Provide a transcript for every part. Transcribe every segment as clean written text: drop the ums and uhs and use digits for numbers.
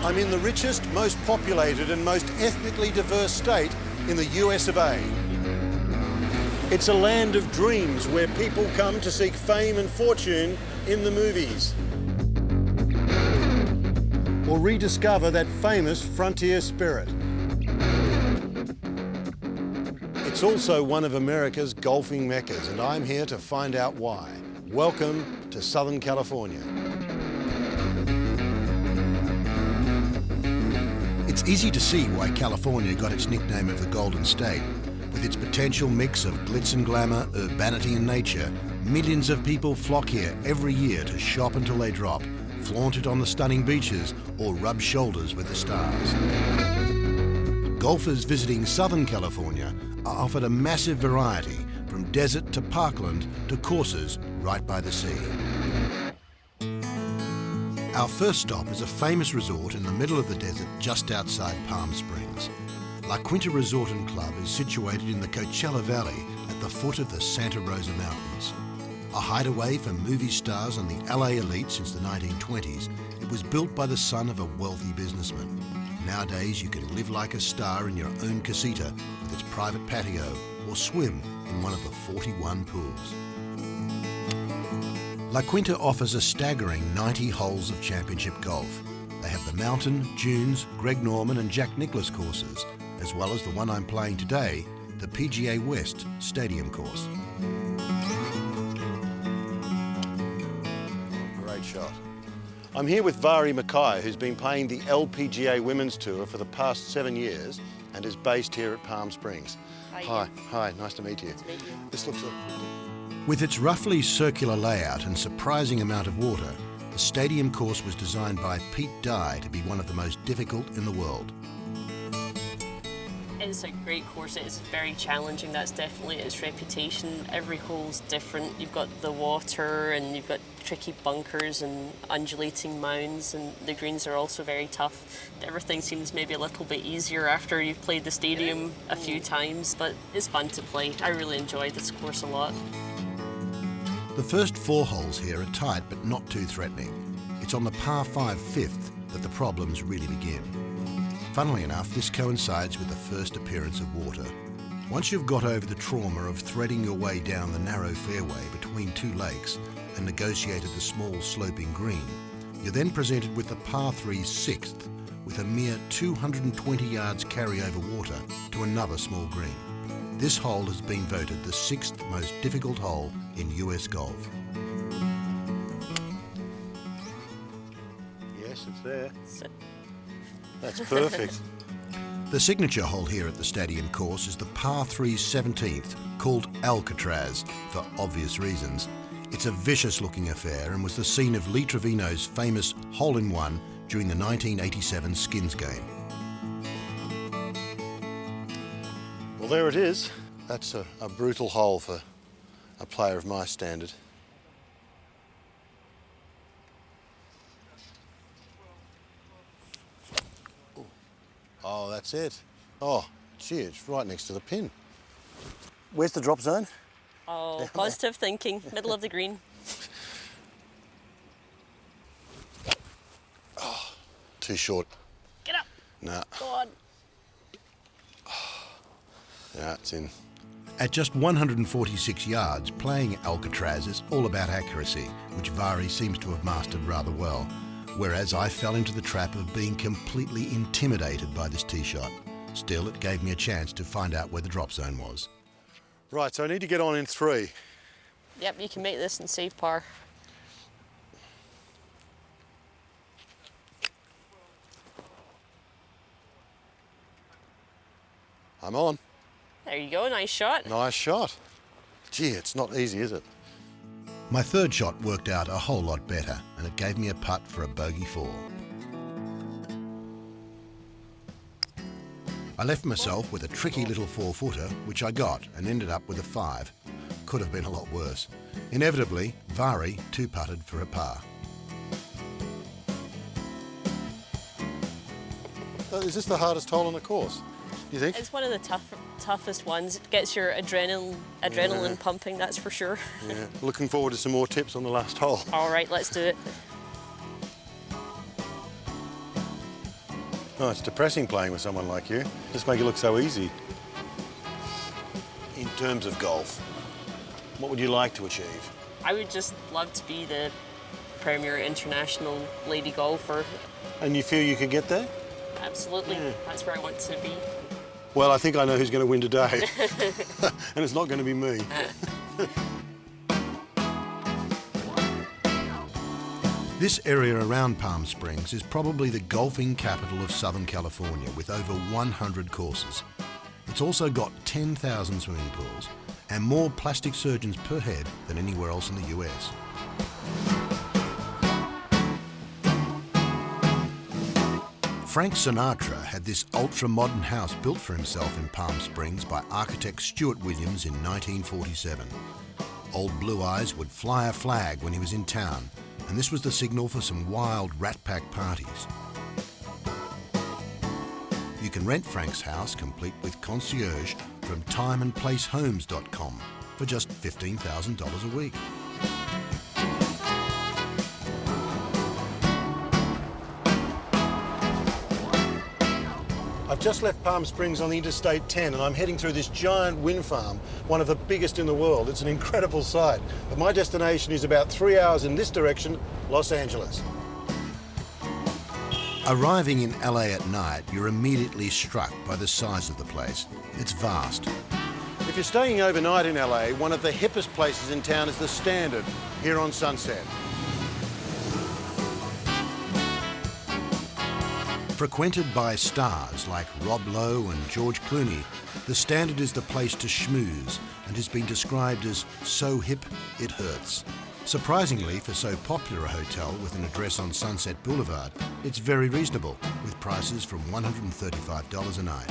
I'm in the richest, most populated and most ethnically diverse state in the US of A. It's a land of dreams where people come to seek fame and fortune in the movies, or rediscover that famous frontier spirit. It's also one of America's golfing meccas, and I'm here to find out why. Welcome to Southern California. It's easy to see why California got its nickname of the Golden State. With its potential mix of glitz and glamour, urbanity and nature, millions of people flock here every year to shop until they drop, flaunt it on the stunning beaches, or rub shoulders with the stars. Golfers visiting Southern California are offered a massive variety, from desert to parkland to courses right by the sea. Our first stop is a famous resort in the middle of the desert just outside Palm Springs. La Quinta Resort and Club is situated in the Coachella Valley at the foot of the Santa Rosa Mountains. A hideaway for movie stars and the LA elite since the 1920s, it was built by the son of a wealthy businessman. Nowadays, you can live like a star in your own casita with its private patio, or swim in one of the 41 pools. La Quinta offers a staggering 90 holes of championship golf. They have the Mountain, Dunes, Greg Norman and Jack Nicklaus courses, as well as the one I'm playing today, the PGA West Stadium Course. Great shot. I'm here with Mhairi McKay, who's been playing the LPGA Women's Tour for the past 7 years and is based here at Palm Springs. Hi, nice to meet you. Nice to meet you. This looks With its roughly circular layout and surprising amount of water, the stadium course was designed by Pete Dye to be one of the most difficult in the world. It's a great course. It's very challenging. That's definitely its reputation. Every hole's different. You've got the water and you've got tricky bunkers and undulating mounds, and the greens are also very tough. Everything seems maybe a little bit easier after you've played the stadium a few times, but it's fun to play. I really enjoy this course a lot. The first 4 holes here are tight but not too threatening. It's on the par 5 fifth that the problems really begin. Funnily enough, this coincides with the first appearance of water. Once you've got over the trauma of threading your way down the narrow fairway between 2 lakes and negotiated the small sloping green, you're then presented with the par 3 sixth with a mere 220 yards carry over water to another small green. This hole has been voted the 6th most difficult hole in US golf. Yes, it's there. That's perfect. The signature hole here at the stadium course is the par 3 17th, called Alcatraz, for obvious reasons. It's a vicious looking affair and was the scene of Lee Trevino's famous hole-in-one during the 1987 Skins game. Well, there it is. That's a brutal hole for a player of my standard. Oh, that's it. Oh, gee, it's right next to the pin. Where's the drop zone? Oh, positive thinking. Middle of the green. Oh, too short. Get up. Nah. Go on. Yeah, it's in. At just 146 yards, playing Alcatraz is all about accuracy, which Mhairi seems to have mastered rather well, whereas I fell into the trap of being completely intimidated by this tee shot. Still, it gave me a chance to find out where the drop zone was. Right, so I need to get on in 3. Yep, you can make this and save par. I'm on. There you go, nice shot. Nice shot. Gee, it's not easy, is it? My third shot worked out a whole lot better, and it gave me a putt for a bogey 4. I left myself with a tricky little 4-footer, which I got and ended up with a 5. Could have been a lot worse. Inevitably, Mhairi 2-putted for a par. Is this the hardest hole on the course, do you think? It's one of the toughest ones. It gets your adrenaline pumping, that's for sure. Yeah. Looking forward to some more tips on the last hole. All right, let's do it. Oh, it's depressing playing with someone like you. Just make it look so easy. In terms of golf, what would you like to achieve? I would just love to be the premier international lady golfer. And you feel you could get there? Absolutely. Yeah. That's where I want to be. Well, I think I know who's going to win today. And it's not going to be me. This area around Palm Springs is probably the golfing capital of Southern California with over 100 courses. It's also got 10,000 swimming pools and more plastic surgeons per head than anywhere else in the US. Frank Sinatra had this ultra-modern house built for himself in Palm Springs by architect Stuart Williams in 1947. Old Blue Eyes would fly a flag when he was in town, and this was the signal for some wild Rat Pack parties. You can rent Frank's house complete with concierge from timeandplacehomes.com for just $15,000 a week. I've just left Palm Springs on the Interstate 10 and I'm heading through this giant wind farm, one of the biggest in the world. It's an incredible sight. But my destination is about 3 hours in this direction, Los Angeles. Arriving in LA at night, you're immediately struck by the size of the place. It's vast. If you're staying overnight in LA, one of the hippest places in town is the Standard, here on Sunset. Frequented by stars like Rob Lowe and George Clooney, the Standard is the place to schmooze and has been described as so hip it hurts. Surprisingly, for so popular a hotel with an address on Sunset Boulevard, it's very reasonable, with prices from $135 a night.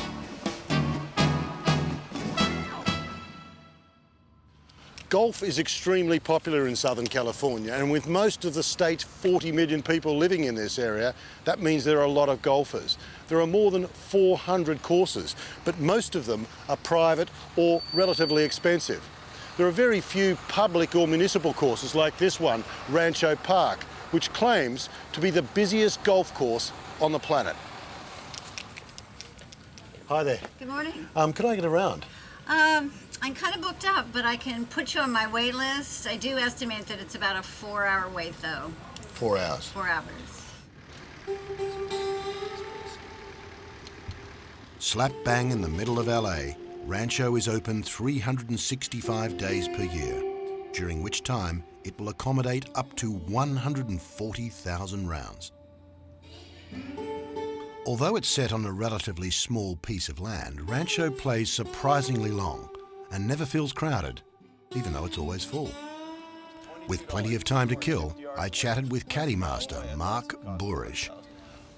Golf is extremely popular in Southern California, and with most of the state's 40 million people living in this area, that means there are a lot of golfers. There are more than 400 courses, but most of them are private or relatively expensive. There are very few public or municipal courses like this one, Rancho Park, which claims to be the busiest golf course on the planet. Hi there. Good morning. Can I get around? I'm kind of booked up, but I can put you on my wait list. I do estimate that it's about a 4-hour wait, though. 4 hours. 4 hours. Slap bang in the middle of LA, Rancho is open 365 days per year, during which time it will accommodate up to 140,000 rounds. Although it's set on a relatively small piece of land, Rancho plays surprisingly long and never feels crowded, even though it's always full. With plenty of time to kill, I chatted with caddy master Mark Burish.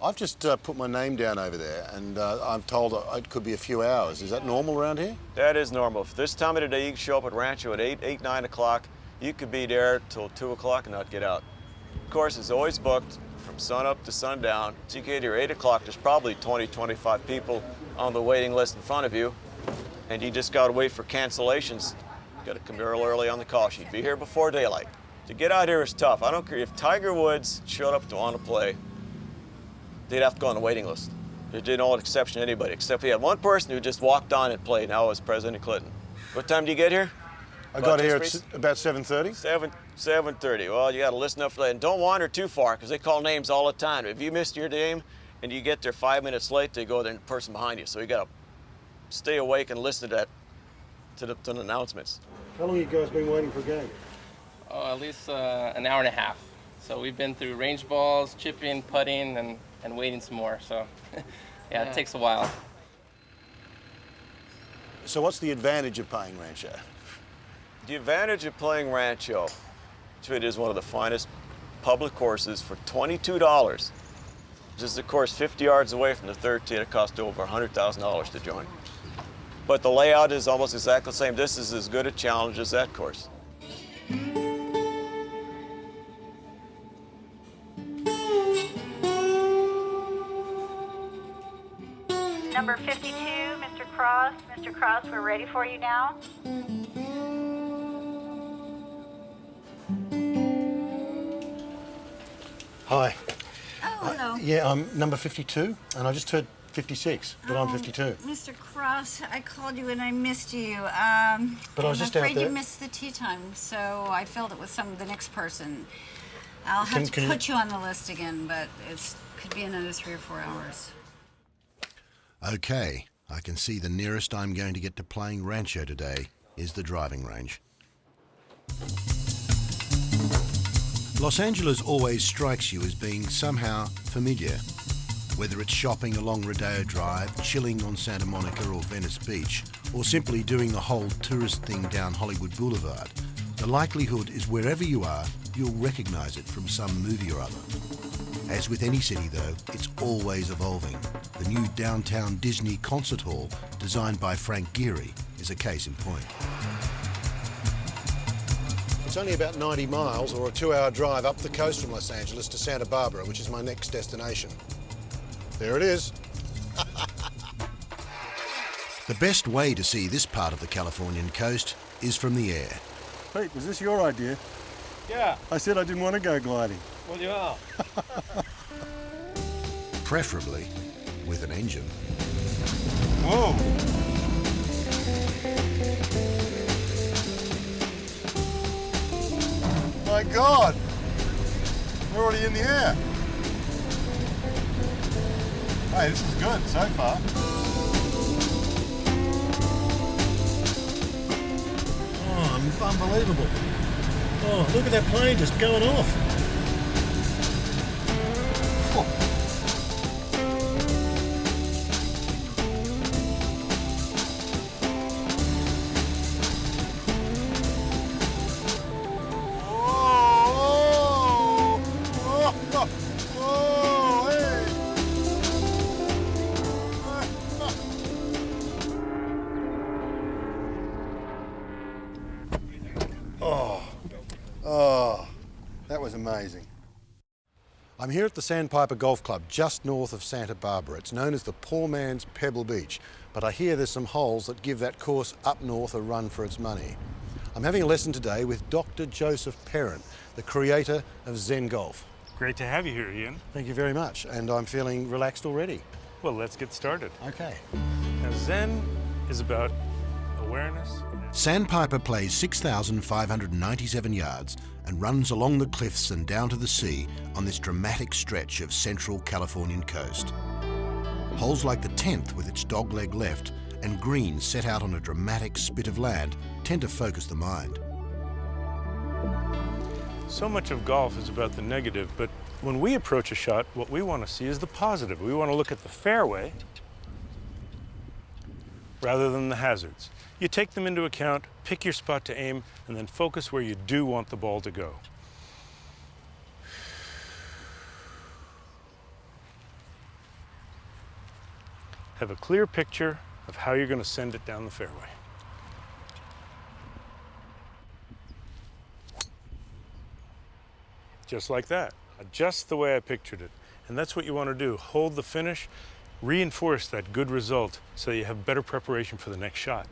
I've just put my name down over there, and I'm told it could be a few hours. Is that normal around here? That is normal. For this time of the day, you can show up at Rancho at 8, 9 o'clock. You could be there till 2 o'clock and not get out. Of course, it's always booked from sun up to sundown. So you get here at 8 o'clock, there's probably 20, 25 people on the waiting list in front of you, and you just gotta wait for cancellations. You gotta come early on the call sheet. Be here before daylight. To get out here is tough. I don't care if Tiger Woods showed up to want to play, they'd have to go on the waiting list. They did no exception to anybody, except we had one person who just walked on and played. Now it was President Clinton. What time do you get here? I got here at about 7:30. 7:30. Well, you got to listen up for that. And don't wander too far, because they call names all the time. If you missed your game and you get there 5 minutes late, they go to the person behind you. So you got to stay awake and listen to the announcements. How long have you guys been waiting for a game? Oh, at least an hour and a half. So we've been through range balls, chipping, putting, and waiting some more. So yeah, it takes a while. So what's the advantage of playing Rancho? The advantage of playing Rancho, it is one of the finest public courses for $22. This is a course 50 yards away from the third tee. It cost over $100,000 to join. But the layout is almost exactly the same. This is as good a challenge as that course. Number 52, Mr. Cross. Mr. Cross, we're ready for you now. Hi. Oh, hello. Yeah, I'm number 52, and I just heard 56, but I'm 52. Mr. Cross, I called you and I missed you. But I was just out I'm afraid there. you missed the tea time, so I filled it with the next person. I'll have Can to you- put you on the list again, but it could be another 3 or 4 hours. Okay, I can see the nearest I'm going to get to playing Rancho today is the driving range. Los Angeles always strikes you as being somehow familiar. Whether it's shopping along Rodeo Drive, chilling on Santa Monica or Venice Beach, or simply doing the whole tourist thing down Hollywood Boulevard, the likelihood is wherever you are, you'll recognize it from some movie or other. As with any city though, it's always evolving. The new downtown Disney concert hall, designed by Frank Gehry, is a case in point. It's only about 90 miles or a 2-hour drive up the coast from Los Angeles to Santa Barbara, which is my next destination. There it is. The best way to see this part of the Californian coast is from the air. Pete, was this your idea? Yeah, I said I didn't want to go gliding. well, you are. Preferably with an engine. Whoa! My God! We're already in the air. Hey, this is good so far. Oh, unbelievable. Oh, look at that plane just going off. That was amazing. I'm here at the Sandpiper Golf Club just north of Santa Barbara. It's known as the Poor Man's Pebble Beach, but I hear there's some holes that give that course up north a run for its money. I'm having a lesson today with Dr. Joseph Perrin, the creator of Zen Golf. Great to have you here, Ian. Thank you very much, and I'm feeling relaxed already. Well, let's get started. Okay. Now, Zen is about awareness. Sandpiper plays 6,597 yards and runs along the cliffs and down to the sea on this dramatic stretch of central Californian coast. Holes like the 10th with its dogleg left and greens set out on a dramatic spit of land tend to focus the mind. So much of golf is about the negative, but when we approach a shot, what we want to see is the positive. We want to look at the fairway rather than the hazards. You take them into account, pick your spot to aim, and then focus where you do want the ball to go. Have a clear picture of how you're going to send it down the fairway. Just like that, just the way I pictured it. And that's what you want to do. Hold the finish, reinforce that good result so you have better preparation for the next shot.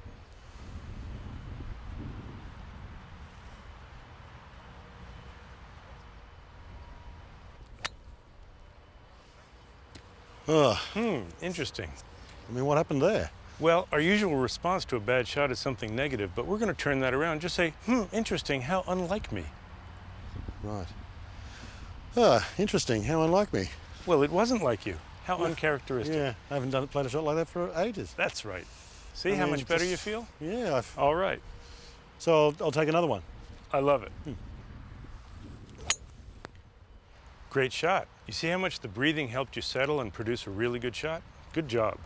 Interesting. I mean, what happened there? Well, our usual response to a bad shot is something negative, but we're going to turn that around. Just say, interesting, how unlike me. Right. Interesting. How unlike me. Well, it wasn't like you. How uncharacteristic. Yeah, I haven't played a shot like that for ages. That's right. See I how mean, much better just- you feel? Yeah, All right. so I'll take another one. I love it. Great shot. You see how much the breathing helped you settle and produce a really good shot? Good job.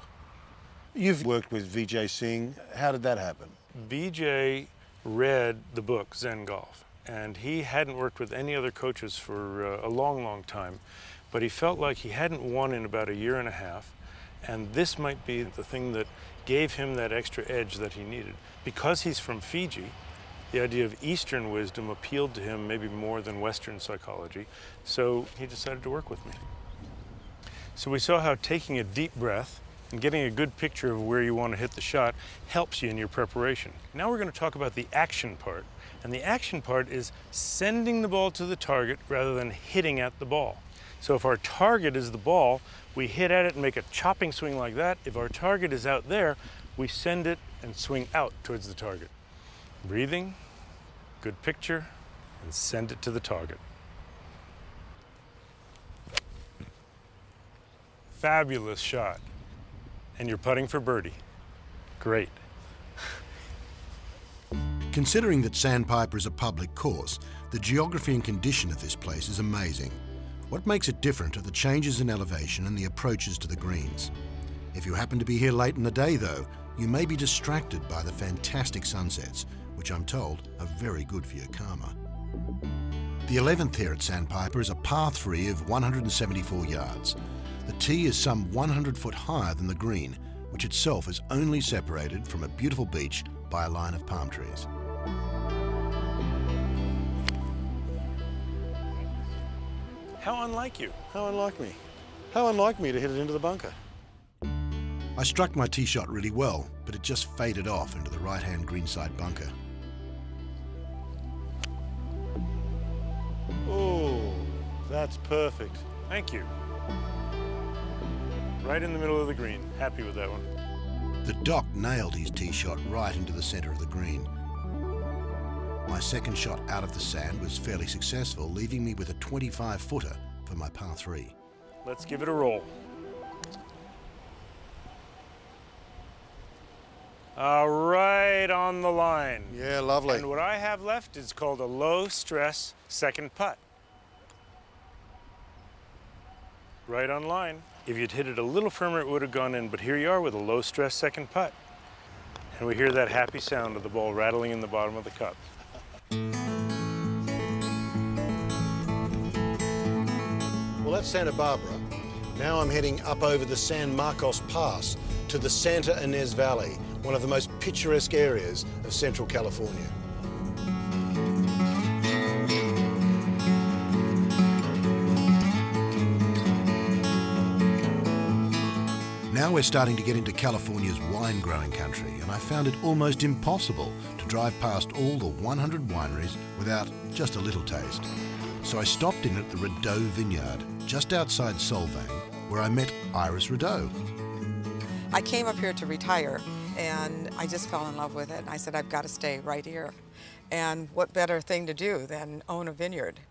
You've worked with Vijay Singh. How did that happen? BJ read the book Zen Golf, and he hadn't worked with any other coaches for a long, long time, but he felt like he hadn't won in about a year and a half, and this might be the thing that gave him that extra edge that he needed. Because he's from Fiji, the idea of Eastern wisdom appealed to him maybe more than Western psychology, so he decided to work with me. So we saw how taking a deep breath and getting a good picture of where you want to hit the shot helps you in your preparation. Now we're going to talk about the action part. And the action part is sending the ball to the target rather than hitting at the ball. So if our target is the ball, we hit at it and make a chopping swing like that. If our target is out there, we send it and swing out towards the target. Breathing, good picture, and send it to the target. Fabulous shot. And you're putting for birdie. Great. Considering that Sandpiper is a public course, the geography and condition of this place is amazing. What makes it different are the changes in elevation and the approaches to the greens. If you happen to be here late in the day though, you may be distracted by the fantastic sunsets, which I'm told are very good for your karma. The 11th here at Sandpiper is a par 3 of 174 yards. The tee is some 100 foot higher than the green, which itself is only separated from a beautiful beach by a line of palm trees. How unlike you. How unlike me. How unlike me to hit it into the bunker. I struck my tee shot really well, but it just faded off into the right-hand greenside bunker. Oh, that's perfect. Thank you. Right in the middle of the green. Happy with that one. The Doc nailed his tee shot right into the centre of the green. My second shot out of the sand was fairly successful, leaving me with a 25-footer for my par 3. Let's give it a roll. Right on the line. Yeah, lovely. And what I have left is called a low-stress second putt. Right on line. If you'd hit it a little firmer, it would have gone in, but here you are with a low-stress second putt. And we hear that happy sound of the ball rattling in the bottom of the cup. Well, that's Santa Barbara. Now I'm heading up over the San Marcos Pass to the Santa Ynez Valley, one of the most picturesque areas of Central California. Now we're starting to get into California's wine growing country, and I found it almost impossible to drive past all the 100 wineries without just a little taste. So I stopped in at the Rideau Vineyard, just outside Solvang, where I met Iris Rideau. I came up here to retire, and I just fell in love with it. I said, I've got to stay right here. And what better thing to do than own a vineyard?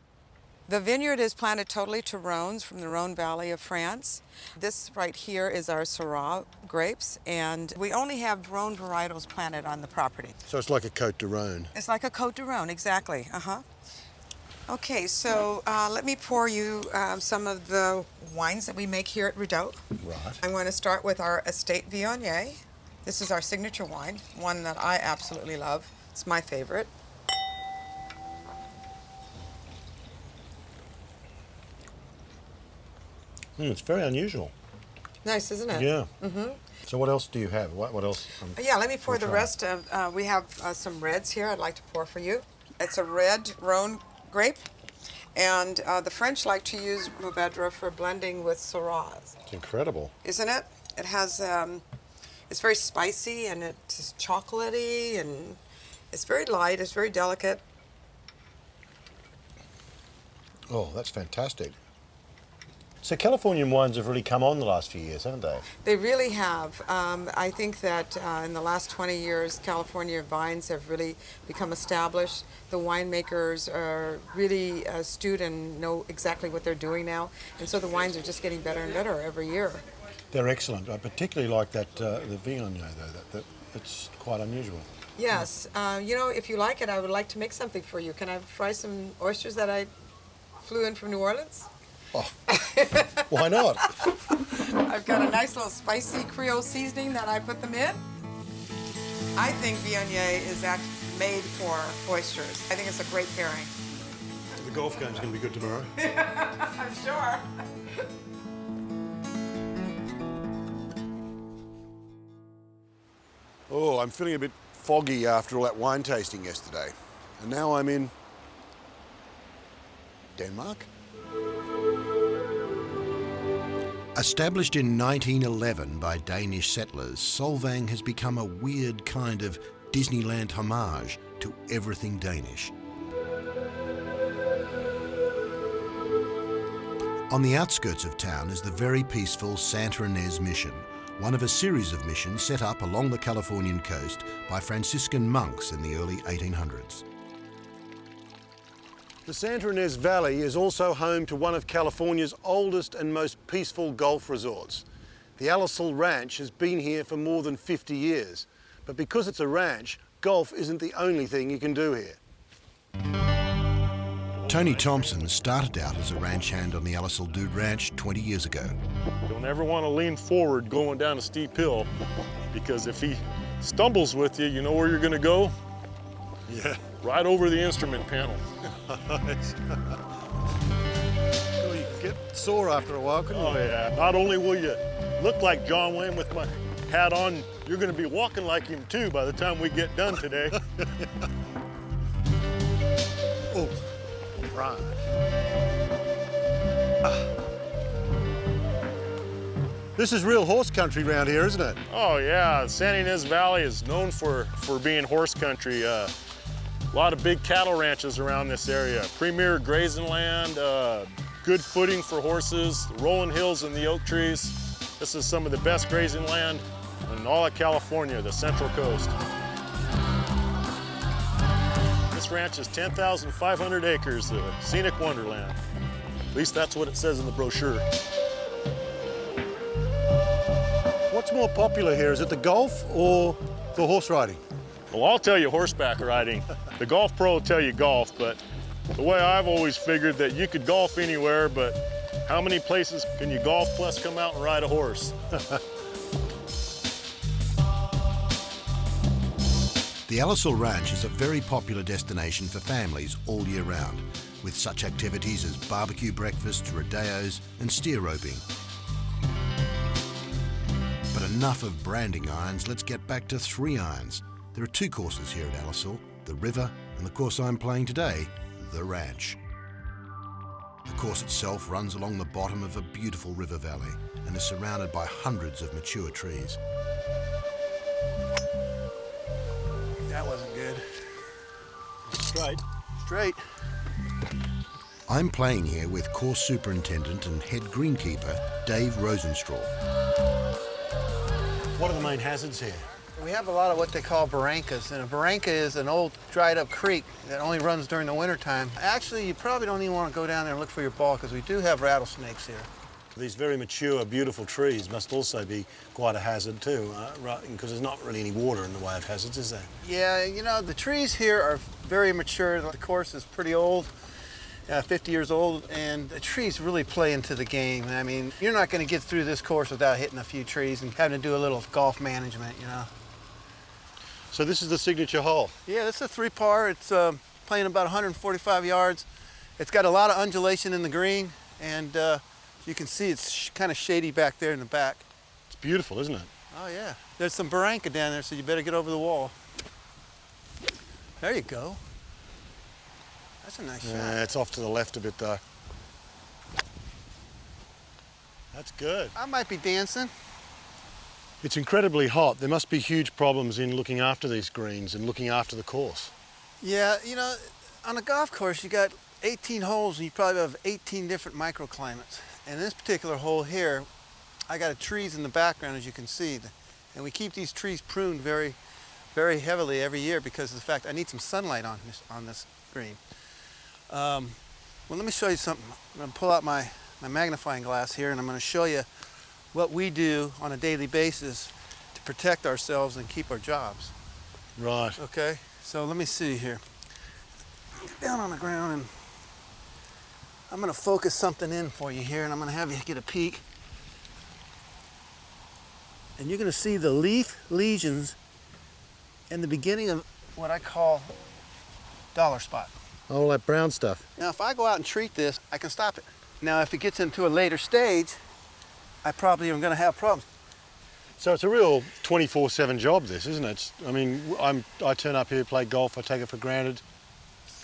The vineyard is planted totally to Rhones from the Rhone Valley of France. This right here is our Syrah grapes, and we only have Rhone varietals planted on the property. So it's like a Côte de Rhône. It's like a Côte de Rhône, exactly. Okay, so let me pour you some of the wines that we make here at Rideau. Right. I'm going to start with our Estate Viognier. This is our signature wine, one that I absolutely love. It's my favorite. It's very unusual. Nice, isn't it? Yeah. So what else do you have? What else? Yeah, let me pour the rest of, we have some reds here I'd like to pour for you. It's a red Rhone grape, and the French like to use Mourvedre for blending with Syrahs. It's incredible. Isn't it? It has, it's very spicy, and it's chocolatey, and it's very light, it's very delicate. Oh, that's fantastic. So Californian wines have really come on the last few years, haven't they? They really have. I think that in the last 20 years, California vines have really become established. The winemakers are really astute and know exactly what they're doing now. And so the wines are just getting better and better every year. They're excellent. I particularly like that, the Viognier, though. That it's quite unusual. Yes. You know, if you like it, I would like to make something for you. Can I fry some oysters that I flew in from New Orleans? Oh, why not? I've got a nice little spicy Creole seasoning that I put them in. I think Viognier is actually made for oysters. I think it's a great pairing. The golf game's going to be good tomorrow. I'm sure. Oh, I'm feeling a bit foggy after all that wine tasting yesterday. And now I'm in Denmark. Established in 1911 by Danish settlers, Solvang has become a weird kind of Disneyland homage to everything Danish. On the outskirts of town is the very peaceful Santa Ynez Mission, one of a series of missions set up along the Californian coast by Franciscan monks in the early 1800s. The Santa Ynez Valley is also home to one of California's oldest and most peaceful golf resorts. The Alisal Ranch has been here for more than 50 years, but because it's a ranch, golf isn't the only thing you can do here. Tony Thompson started out as a ranch hand on the Alisal Dude Ranch 20 years ago. Don't ever want to lean forward going down a steep hill, because if he stumbles with you, you know where you're going to go? Yeah. Right over the instrument panel. Well, you can get sore after a while, couldn't you? Oh yeah, not only will you look like John Wayne with my hat on, you're going to be walking like him too by the time we get done today. Oh, right. This is real horse country around here, isn't it? Oh yeah, Santa Ynez Valley is known for being horse country. A lot of big cattle ranches around this area. Premier grazing land, good footing for horses, the rolling hills and the oak trees. This is some of the best grazing land in all of California, the Central Coast. This ranch is 10,500 acres, a scenic wonderland. At least that's what it says in the brochure. What's more popular here? Is it the golf or the horse riding? Well, I'll tell you horseback riding. The golf pro will tell you golf, but the way I've always figured that you could golf anywhere, but how many places can you golf plus come out and ride a horse? The Alisal Ranch is a very popular destination for families all year round, with such activities as barbecue breakfasts, rodeos and steer roping. But enough of branding irons, let's get back to 3 irons. There are 2 courses here at Alisal, the river and the course I'm playing today, the ranch. The course itself runs along the bottom of a beautiful river valley and is surrounded by hundreds of mature trees. That wasn't good. Straight. Straight. I'm playing here with course superintendent and head greenkeeper Dave Rosenstraw. What are the main hazards here? We have a lot of what they call barrancas, and a barranca is an old dried up creek that only runs during the wintertime. Actually, you probably don't even want to go down there and look for your ball because we do have rattlesnakes here. These very mature, beautiful trees must also be quite a hazard too, right? Because there's not really any water in the way of hazards, is there? Yeah, you know, the trees here are very mature. The course is pretty old, 50 years old, and the trees really play into the game. I mean, you're not going to get through this course without hitting a few trees and having to do a little golf management, you know. So this is the signature hole? Yeah, this is a 3-par. It's playing about 145 yards. It's got a lot of undulation in the green, and you can see it's kind of shady back there in the back. It's beautiful, isn't it? Oh, yeah. There's some barranca down there, so you better get over the wall. There you go. That's a nice shot. Yeah, it's off to the left a bit, though. That's good. I might be dancing. It's incredibly hot. There must be huge problems in looking after these greens and looking after the course. Yeah, you know, on a golf course, you got 18 holes and you probably have 18 different microclimates. And this particular hole here, I got trees in the background, as you can see. And we keep these trees pruned very, very heavily every year because of the fact I need some sunlight on this green. Well, let me show you something. I'm going to pull out my magnifying glass here and I'm going to show you what we do on a daily basis to protect ourselves and keep our jobs. Right. Okay, so let me see here. Get down on the ground and I'm going to focus something in for you here and I'm going to have you get a peek. And you're going to see the leaf lesions in the beginning of what I call dollar spot. All that brown stuff. Now, if I go out and treat this, I can stop it. Now, if it gets into a later stage, I probably am going to have problems. So it's a real 24/7 job, this, isn't it? I mean, I turn up here, play golf, I take it for granted.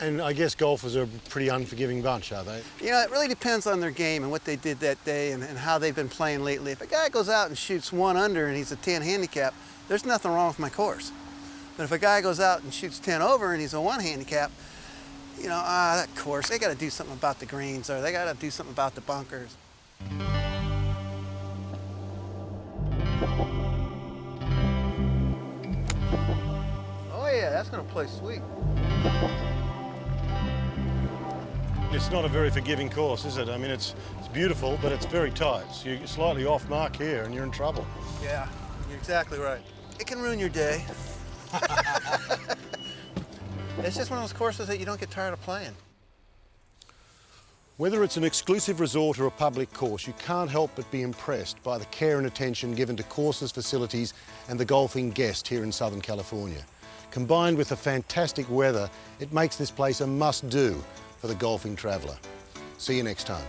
And I guess golfers are a pretty unforgiving bunch, are they? You know, it really depends on their game and what they did that day and how they've been playing lately. If a guy goes out and shoots 1 under and he's a 10 handicap, there's nothing wrong with my course. But if a guy goes out and shoots 10 over and he's a 1 handicap, you know, that course, they got to do something about the greens, or they got to do something about the bunkers. Oh yeah, that's going to play sweet. It's not a very forgiving course, is it? I mean, it's beautiful, but it's very tight. So you're slightly off mark here and you're in trouble. Yeah, you're exactly right. It can ruin your day. It's just one of those courses that you don't get tired of playing. Whether it's an exclusive resort or a public course, you can't help but be impressed by the care and attention given to courses, facilities and the golfing guest here in Southern California. Combined with the fantastic weather, it makes this place a must-do for the golfing traveller. See you next time.